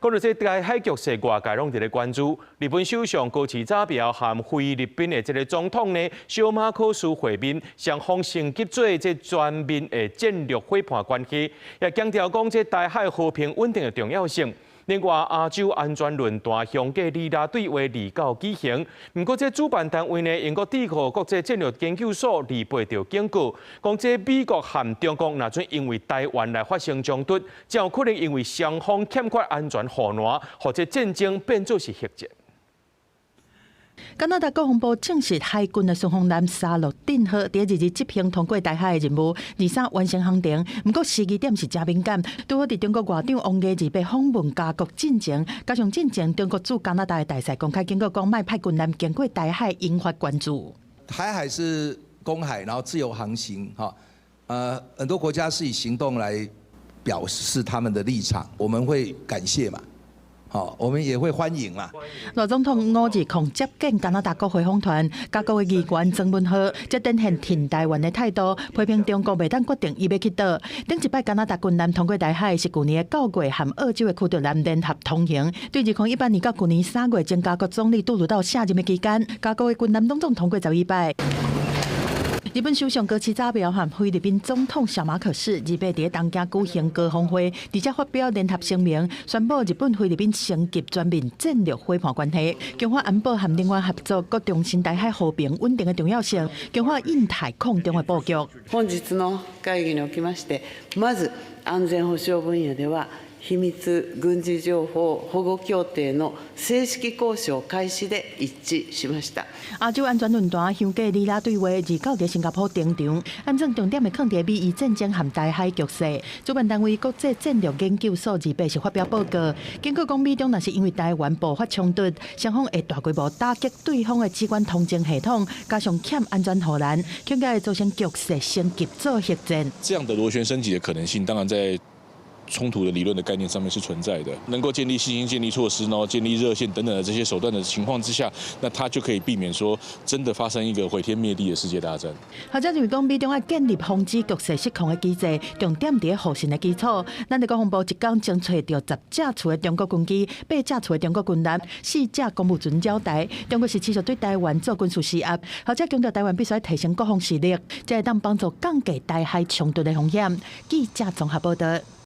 講到這台海局勢，外界攏佇咧關注。日本首相高市早苗和菲律賓的這個總統呢，小馬可斯會面，雙方升級做這全面的戰略夥伴關係，也強調講這台海和平穩定的重要性。另外，亞洲安全論壇相繼里拉對話離島舉行，不過這主辦單位呢，英國智庫國際戰略研究所李貝就警告，講這美國和中國若准因為台灣來發生衝突，才有可能因為雙方欠缺安全護欄，或者戰爭變作是核戰。加拿大國防部證實，海軍的巡防艦沙洛丁號第2日執行通過台海的任務，23完成航程。不過時機點是真敏感，拄好佇中國外長王毅二被訪問加國進程，加上進程中國駐加拿大的大使公開警告講，賣派軍艦經過台海引發關注。台海是公海，然後自由航行，很多國家是以行動來表示他們的立場，我們會感謝嘛。好，我們也會歡迎啦。羅總統5日恐接見加拿大國會訪團，加國的議員曾文浩，則展現挺台灣的態度，批評中國未當決定伊要去倒。頂一擺加拿大軍艦通過台海是去年的9月，和澳洲的驅逐艦聯合通行。對2018年到去年3月，前加國總理杜魯道卸任的期間，加國的軍艦攏總通過12擺。日本首相高市早苗和菲律賓總統小馬可斯2日在東京舉行高峰會，而且發表聯合聲明，宣布日本菲律賓升級全面戰略夥伴關係，強化安保和兩岸合作，各重申台海和平穩定的重要性，強化印太抗中的布局。本日の會議におきまして、まず安全保障分野では秘密軍事情報保護協定の正式交渉開始で一致しました。亞洲安全論壇相繼里拉對話29日新加坡登場，按正重點的放在美伊戰爭和台海局勢。主辦單位國際戰略研究所2日是發表報告，警告講美中若是因為台灣爆發衝突，雙方會大規模打擊對方的機關通政系統，加上欠安全護欄，恐怕會造成局勢升級做核戰。這樣的螺旋升級的可能性，當然在衝突的理論的概念上面是存在的，能夠建立信心、建立措施，然後建立熱線等等的這些手段的情況之下，那它就可以避免說真的發生一個毀天滅地的世界大戰。學者認為講，美中要建立防止局勢失控的機制，重點在互信的基礎。咱的國防部一天偵查到10架厝的中國軍機、8架厝的中國軍艦、4架公務船交代，中國是持續對台灣做軍事施壓。學者強調，台灣必須要提升國防實力，才會當幫助降低台海衝突的風險。記者綜合報道。